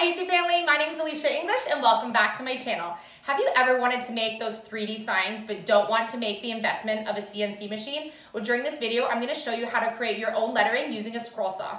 Hi YouTube family, my name is Elysia English and welcome back to my channel. Have you ever wanted to make those 3D signs but don't want to make the investment of a CNC machine? Well, during this video, I'm going to show you how to create your own lettering using a scroll saw.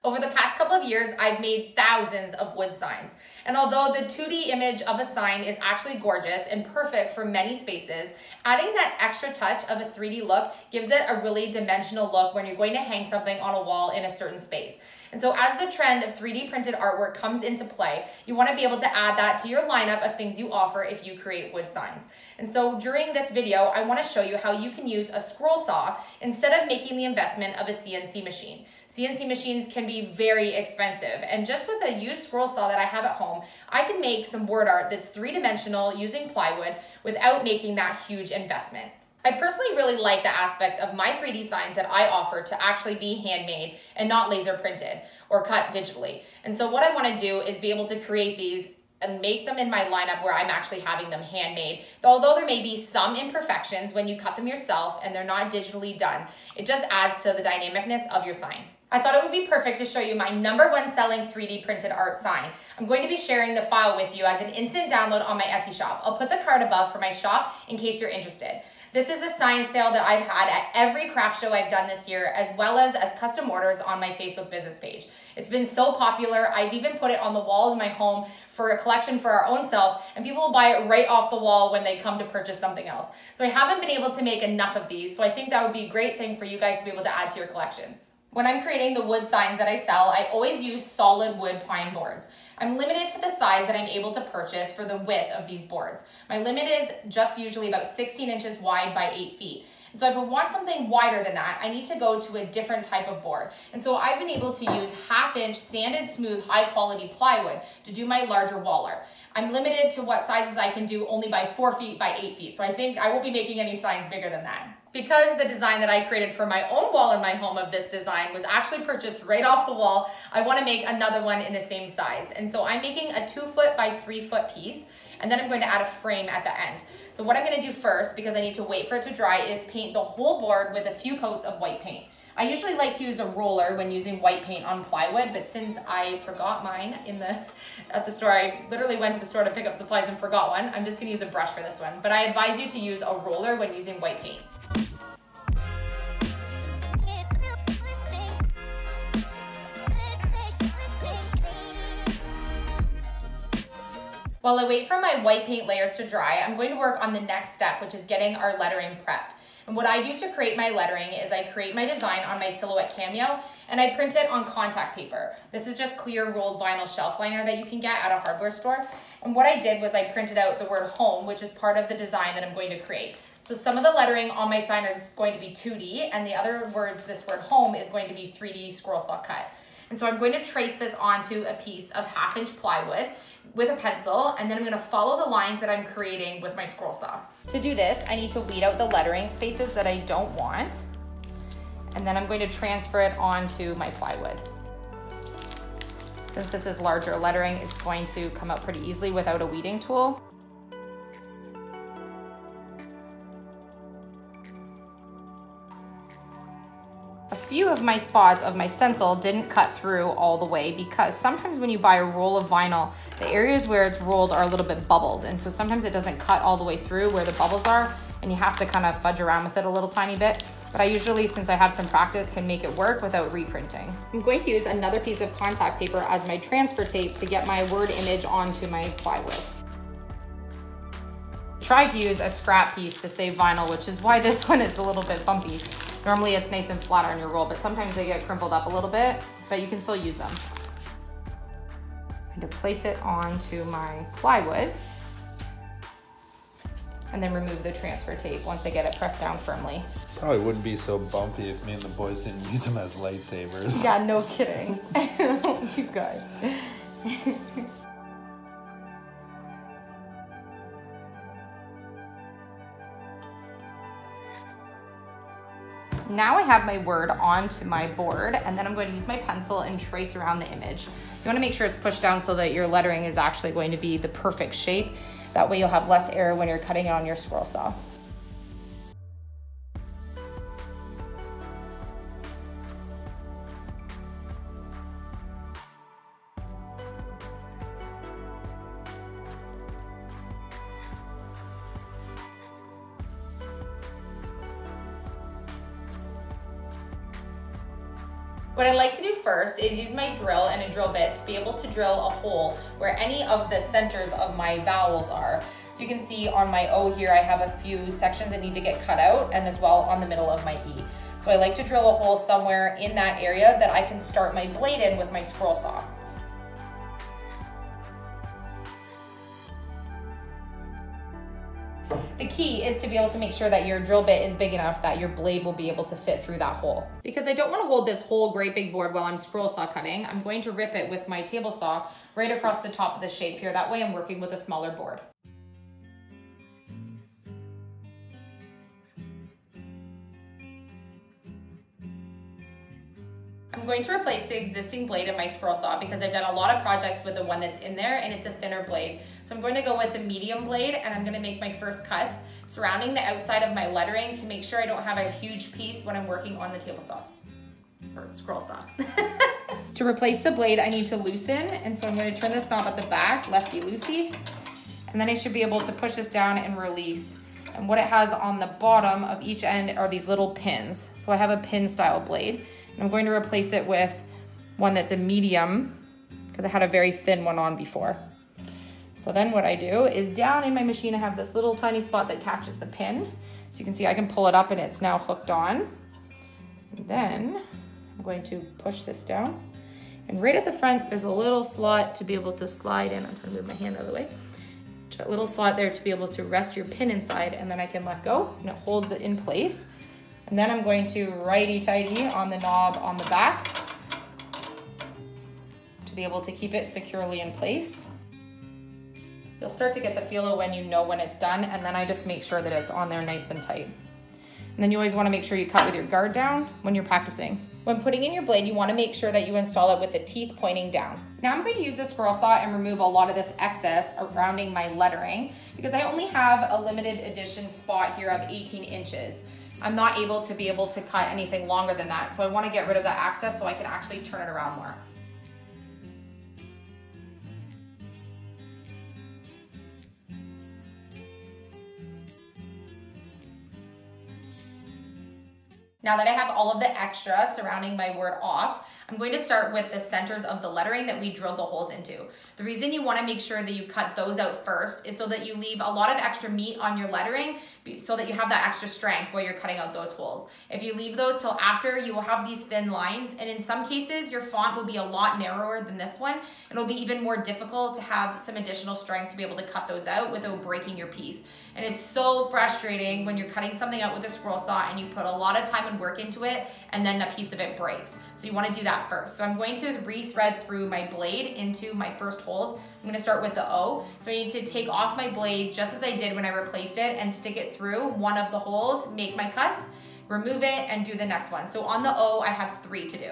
Over the past couple of years, I've made thousands of wood signs. And although the 2D image of a sign is actually gorgeous and perfect for many spaces, adding that extra touch of a 3D look gives it a really dimensional look when you're going to hang something on a wall in a certain space. And so as the trend of 3D printed artwork comes into play, you want to be able to add that to your lineup of things you offer if you create wood signs. And so during this video, I want to show you how you can use a scroll saw instead of making the investment of a CNC machine. CNC machines can be very expensive, and just with a used scroll saw that I have at home, I can make some word art that's three-dimensional using plywood without making that huge investment. I personally really like the aspect of my 3D signs that I offer to actually be handmade and not laser printed or cut digitally. And so what I want to do is be able to create these and make them in my lineup where I'm actually having them handmade. Although there may be some imperfections when you cut them yourself and they're not digitally done, it just adds to the dynamicness of your sign. I thought it would be perfect to show you my #1 selling 3D printed art sign. I'm going to be sharing the file with you as an instant download on my Etsy shop. I'll put the card above for my shop in case you're interested. This is a sign sale that I've had at every craft show I've done this year, as well as custom orders on my Facebook business page. It's been so popular, I've even put it on the walls of my home for a collection for our own self, and people will buy it right off the wall when they come to purchase something else. So I haven't been able to make enough of these, so I think that would be a great thing for you guys to be able to add to your collections. When I'm creating the wood signs that I sell, I always use solid wood pine boards. I'm limited to the size that I'm able to purchase for the width of these boards. My limit is just usually about 16 inches wide by 8 feet. So if I want something wider than that, I need to go to a different type of board. And so I've been able to use 1/2-inch sanded smooth high quality plywood to do my larger wall art. I'm limited to what sizes I can do only by 4 feet by 8 feet. So I think I won't be making any signs bigger than that. Because the design that I created for my own wall in my home of this design was actually purchased right off the wall, I want to make another one in the same size. And so I'm making a 2-foot by 3-foot piece, and then I'm going to add a frame at the end. So what I'm going to do first, because I need to wait for it to dry, is paint the whole board with a few coats of white paint. I usually like to use a roller when using white paint on plywood, but since I forgot mine at the store, I literally went to the store to pick up supplies and forgot one, I'm just going to use a brush for this one. But I advise you to use a roller when using white paint. While I wait for my white paint layers to dry, I'm going to work on the next step, which is getting our lettering prepped. And what I do to create my lettering is I create my design on my Silhouette Cameo and I print it on contact paper. This is just clear rolled vinyl shelf liner that you can get at a hardware store. And what I did was I printed out the word home, which is part of the design that I'm going to create. So some of the lettering on my sign is going to be 2D, and the other words, this word home, is going to be 3D scroll saw cut. And so I'm going to trace this onto a piece of 1/2-inch plywood with a pencil, and then I'm going to follow the lines that I'm creating with my scroll saw. To do this, I need to weed out the lettering spaces that I don't want, and then I'm going to transfer it onto my plywood. Since this is larger lettering, it's going to come out pretty easily without a weeding tool. A few of my spots of my stencil didn't cut through all the way because sometimes when you buy a roll of vinyl, the areas where it's rolled are a little bit bubbled, and so sometimes it doesn't cut all the way through where the bubbles are, and you have to kind of fudge around with it a little tiny bit. But I usually, since I have some practice, can make it work without reprinting. I'm going to use another piece of contact paper as my transfer tape to get my word image onto my plywood. Try to use a scrap piece to save vinyl, which is why this one is a little bit bumpy. Normally it's nice and flat on your roll, but sometimes they get crumpled up a little bit, but you can still use them. I'm going to place it onto my plywood and then remove the transfer tape once I get it pressed down firmly. Probably wouldn't be so bumpy if me and the boys didn't use them as lightsabers. Yeah, no kidding. You guys. Now I have my word onto my board, and then I'm going to use my pencil and trace around the image. You want to make sure it's pushed down so that your lettering is actually going to be the perfect shape. That way you'll have less error when you're cutting it on your scroll saw. What I like to do first is use my drill and a drill bit to be able to drill a hole where any of the centers of my vowels are. So you can see on my O here, I have a few sections that need to get cut out, and as well on the middle of my E. So I like to drill a hole somewhere in that area that I can start my blade in with my scroll saw. The key is to be able to make sure that your drill bit is big enough that your blade will be able to fit through that hole. Because I don't want to hold this whole great big board while I'm scroll saw cutting, I'm going to rip it with my table saw right across the top of the shape here. That way I'm working with a smaller board. I'm going to replace the existing blade in my scroll saw because I've done a lot of projects with the one that's in there and it's a thinner blade. So I'm going to go with the medium blade and I'm going to make my first cuts surrounding the outside of my lettering to make sure I don't have a huge piece when I'm working on the table saw, or scroll saw. To replace the blade, I need to loosen, and so I'm going to turn this knob at the back, lefty-loosey, and then I should be able to push this down and release. And what it has on the bottom of each end are these little pins. So I have a pin style blade. I'm going to replace it with one that's a medium because I had a very thin one on before. So then what I do is down in my machine, I have this little tiny spot that catches the pin. So you can see I can pull it up and it's now hooked on. And then I'm going to push this down. And right at the front, there's a little slot to be able to slide in. I'm trying to move my hand out of the way. A little slot there to be able to rest your pin inside, and then I can let go and it holds it in place. And then I'm going to righty-tighty on the knob on the back to be able to keep it securely in place. You'll start to get the feel of when you know when it's done, and then I just make sure that it's on there nice and tight. And then you always want to make sure you cut with your guard down when you're practicing. When putting in your blade, you want to make sure that you install it with the teeth pointing down. Now I'm going to use the scroll saw and remove a lot of this excess surrounding my lettering because I only have a limited edition spot here of 18 inches. I'm not able to cut anything longer than that, so I want to get rid of that excess so I can actually turn it around more. Now that I have all of the extra surrounding my word off, I'm going to start with the centers of the lettering that we drilled the holes into. The reason you want to make sure that you cut those out first is so that you leave a lot of extra meat on your lettering so that you have that extra strength while you're cutting out those holes. If you leave those till after, you will have these thin lines, and in some cases your font will be a lot narrower than this one. It'll be even more difficult to have some additional strength to be able to cut those out without breaking your piece. And it's so frustrating when you're cutting something out with a scroll saw and you put a lot of time and work into it and then a piece of it breaks. So you want to do that first. So I'm going to re-thread through my blade into my first holes. I'm going to start with the O. So I need to take off my blade just as I did when I replaced it and stick it through one of the holes, make my cuts, remove it, and do the next one. So on the O, I have 3 to do.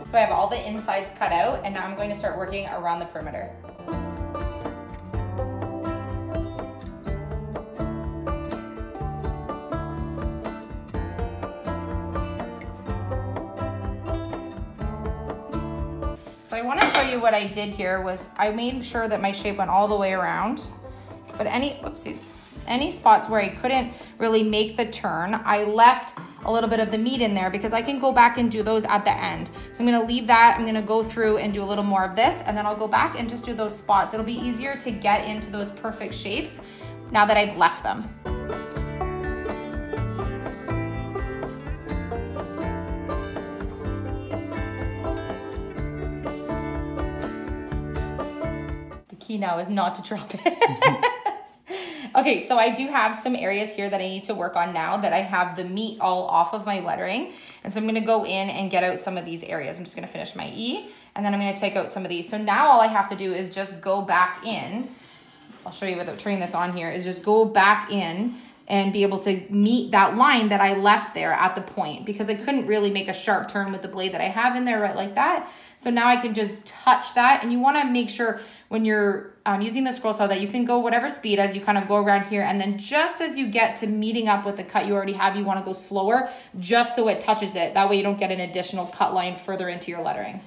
So I have all the insides cut out, and now I'm going to start working around the perimeter. So I want to show you what I did here was I made sure that my shape went all the way around, but any spots where I couldn't really make the turn, I left a little bit of the meat in there because I can go back and do those at the end. So I'm gonna leave that, I'm gonna go through and do a little more of this, and then I'll go back and just do those spots. It'll be easier to get into those perfect shapes now that I've left them. The key now is not to drop it. Okay, so I do have some areas here that I need to work on now that I have the meat all off of my lettering. And so I'm gonna go in and get out some of these areas. I'm just gonna finish my E, and then I'm gonna take out some of these. So now all I have to do is just go back in. I'll show you without turning this on here, is just go back in and be able to meet that line that I left there at the point, because I couldn't really make a sharp turn with the blade that I have in there right like that. So now I can just touch that, and you wanna make sure when you're using the scroll saw that you can go whatever speed as you kind of go around here, and then just as you get to meeting up with the cut you already have, you wanna go slower just so it touches it. That way you don't get an additional cut line further into your lettering.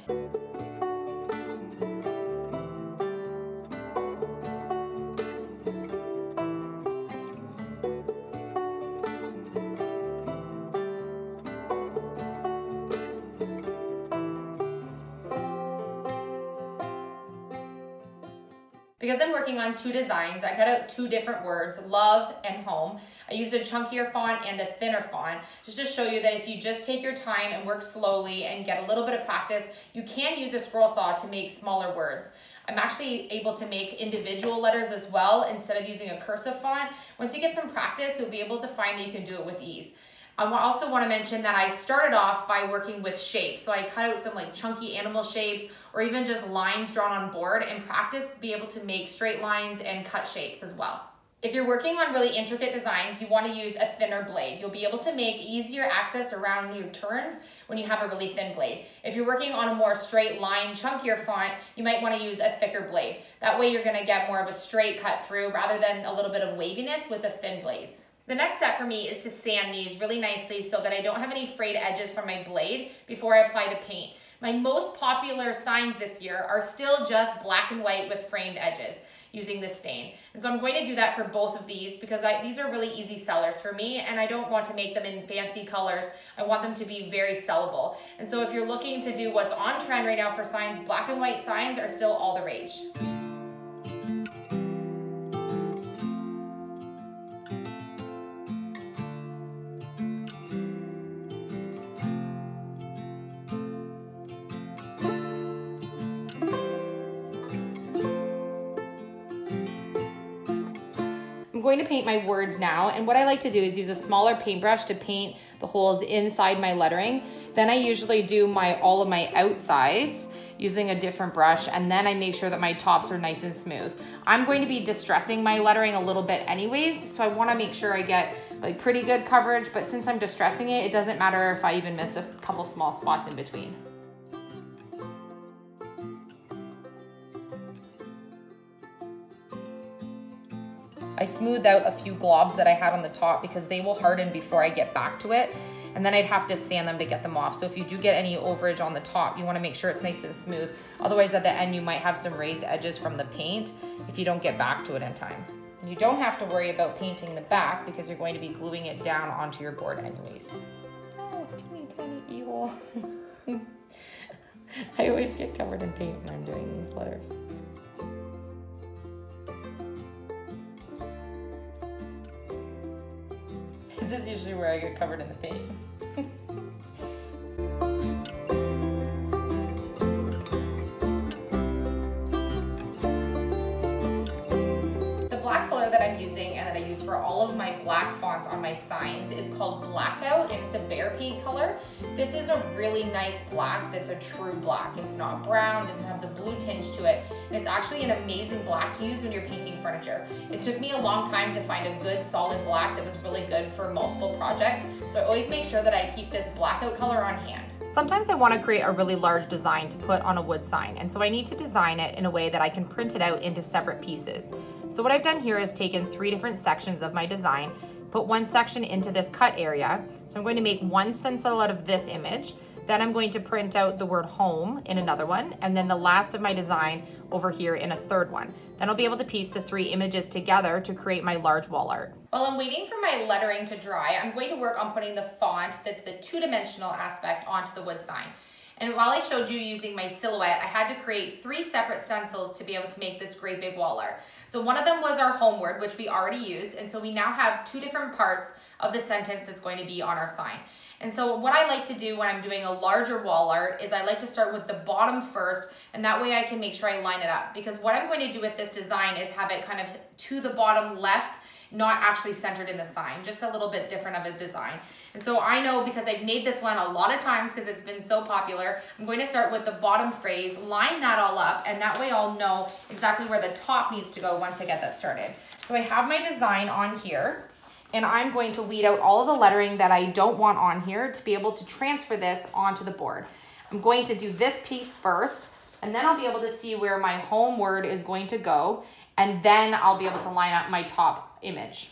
Because I'm working on 2 designs, I cut out 2 different words, love and home. I used a chunkier font and a thinner font, just to show you that if you just take your time and work slowly and get a little bit of practice, you can use a scroll saw to make smaller words. I'm actually able to make individual letters as well instead of using a cursive font. Once you get some practice, you'll be able to find that you can do it with ease. I also want to mention that I started off by working with shapes. So I cut out some like chunky animal shapes or even just lines drawn on board, and practice to be able to make straight lines and cut shapes as well. If you're working on really intricate designs, you want to use a thinner blade. You'll be able to make easier access around your turns when you have a really thin blade. If you're working on a more straight line, chunkier font, you might want to use a thicker blade. That way you're going to get more of a straight cut through rather than a little bit of waviness with the thin blades. The next step for me is to sand these really nicely so that I don't have any frayed edges from my blade before I apply the paint. My most popular signs this year are still just black and white with framed edges using this stain. And so I'm going to do that for both of these because these are really easy sellers for me, and I don't want to make them in fancy colors. I want them to be very sellable. And so if you're looking to do what's on trend right now for signs, black and white signs are still all the rage. I'm going to paint my words now, and what I like to do is use a smaller paintbrush to paint the holes inside my lettering. Then I usually do all of my outsides using a different brush, and then I make sure that my tops are nice and smooth. I'm going to be distressing my lettering a little bit anyways, so I want to make sure I get like pretty good coverage, but since I'm distressing it, it doesn't matter if I even miss a couple small spots in between. I smoothed out a few globs that I had on the top because they will harden before I get back to it, and then I'd have to sand them to get them off. So if you do get any overage on the top, you want to make sure it's nice and smooth. Otherwise at the end you might have some raised edges from the paint if you don't get back to it in time. And you don't have to worry about painting the back because you're going to be gluing it down onto your board anyways. Oh, teeny tiny e-hole. I always get covered in paint when I'm doing these letters. This is usually where I get covered in the paint. The black color that I'm using and that I use for all of my black fonts on my signs is called Blackout, and it's a bear paint color. This is a really nice black that's a true black. It's not brown, doesn't have the blue tinge to it, and it's actually an amazing black to use when you're painting furniture. It took me a long time to find a good solid black that was really good for multiple projects, so I always make sure that I keep this Blackout color on hand. Sometimes I want to create a really large design to put on a wood sign, and so I need to design it in a way that I can print it out into separate pieces. So what I've done here is taken 3 different sections of my design, put one section into this cut area. So I'm going to make one stencil out of this image. Then I'm going to print out the word home in another one, and then the last of my design over here in a third one. Then I'll be able to piece the 3 images together to create my large wall art. While I'm waiting for my lettering to dry, I'm going to work on putting the font that's the 2-dimensional aspect onto the wood sign. And while I showed you using my silhouette, I had to create 3 separate stencils to be able to make this great big wall art. So one of them was our home word, which we already used, and so we now have 2 different parts of the sentence that's going to be on our sign. And so what I like to do when I'm doing a larger wall art is I like to start with the bottom first, and that way I can make sure I line it up. Because what I'm going to do with this design is have it kind of to the bottom left, not actually centered in the sign, just a little bit different of a design. And so I know, because I've made this one a lot of times because it's been so popular, I'm going to start with the bottom phrase, line that all up, and that way I'll know exactly where the top needs to go once I get that started. So I have my design on here, And I'm going to weed out all of the lettering that I don't want on here to be able to transfer this onto the board. I'm going to do this piece first, and then I'll be able to see where my home word is going to go, and then I'll be able to line up my top image.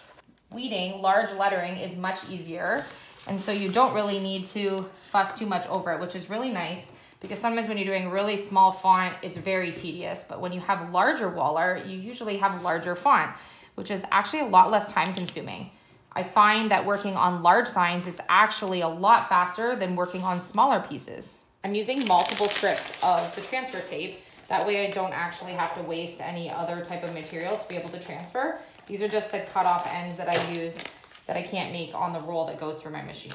Weeding large lettering is much easier, and so you don't really need to fuss too much over it, which is really nice, because sometimes when you're doing really small font, it's very tedious, but when you have larger wall art, you usually have larger font, which is actually a lot less time consuming. I find that working on large signs is actually a lot faster than working on smaller pieces. I'm using multiple strips of the transfer tape. That way I don't actually have to waste any other type of material to be able to transfer. These are just the cut-off ends that I use that I can't make on the roll that goes through my machine.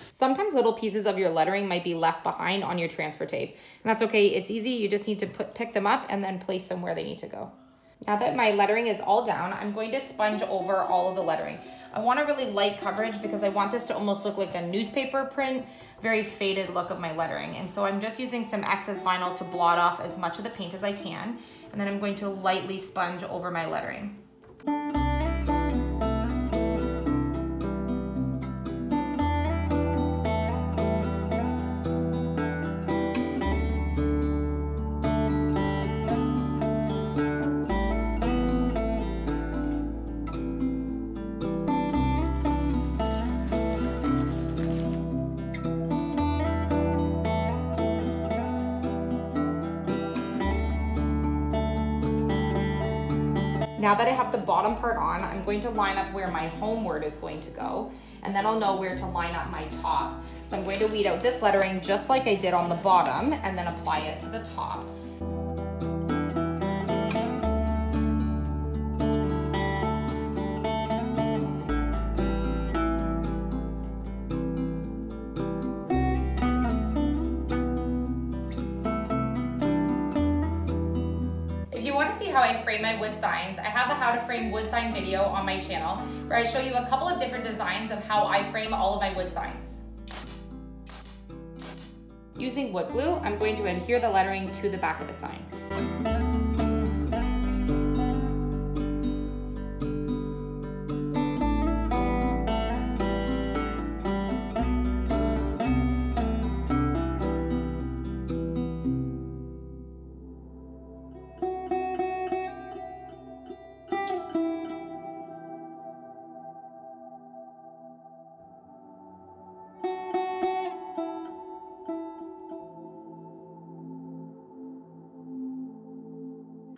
Sometimes little pieces of your lettering might be left behind on your transfer tape, and that's okay. It's easy. You just need to pick them up and then place them where they need to go. Now that my lettering is all down, I'm going to sponge over all of the lettering. I want a really light coverage because I want this to almost look like a newspaper print, very faded look of my lettering. And so I'm just using some excess vinyl to blot off as much of the paint as I can. And then I'm going to lightly sponge over my lettering. Now that I have the bottom part on, I'm going to line up where my home word is going to go, and then I'll know where to line up my top. So I'm going to weed out this lettering just like I did on the bottom, and then apply it to the top. If you want to see how I frame my wood signs, I have a how to frame wood sign video on my channel where I show you a couple of different designs of how I frame all of my wood signs. Using wood glue, I'm going to adhere the lettering to the back of the sign.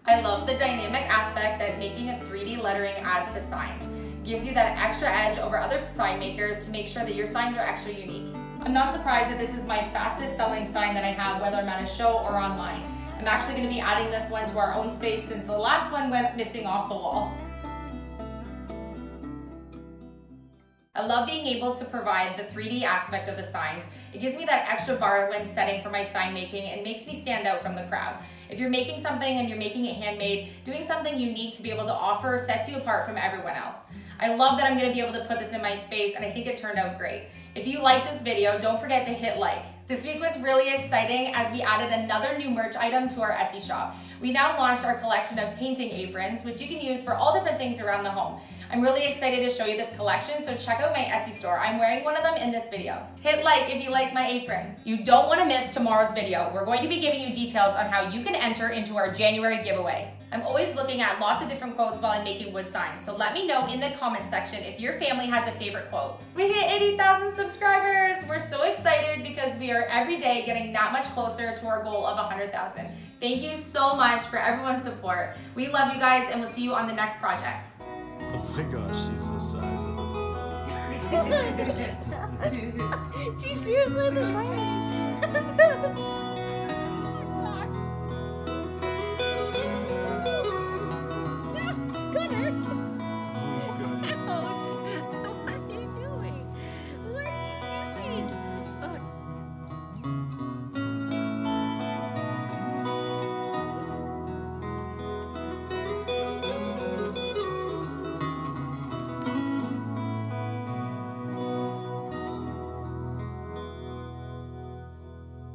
I love the dynamic aspect that making a 3D lettering adds to signs. It gives you that extra edge over other sign makers to make sure that your signs are extra unique. I'm not surprised that this is my fastest selling sign that I have, whether I'm at a show or online. I'm actually going to be adding this one to our own space since the last one went missing off the wall. I love being able to provide the 3D aspect of the signs. It gives me that extra bar when setting for my sign making and makes me stand out from the crowd. If you're making something and you're making it handmade, doing something unique to be able to offer sets you apart from everyone else. I love that I'm going to be able to put this in my space, and I think it turned out great. If you like this video, don't forget to hit like. This week was really exciting as we added another new merch item to our Etsy shop. We now launched our collection of painting aprons, which you can use for all different things around the home. I'm really excited to show you this collection, so check out my Etsy store. I'm wearing one of them in this video. Hit like if you like my apron. You don't want to miss tomorrow's video. We're going to be giving you details on how you can enter into our January giveaway. I'm always looking at lots of different quotes while I'm making wood signs, so let me know in the comment section if your family has a favorite quote. We hit 80,000 subscribers! We're so excited because we are every day getting that much closer to our goal of 100,000. Thank you so much for everyone's support. We love you guys, and we'll see you on the next project. Oh my gosh, she's the size of the world. She's seriously the size.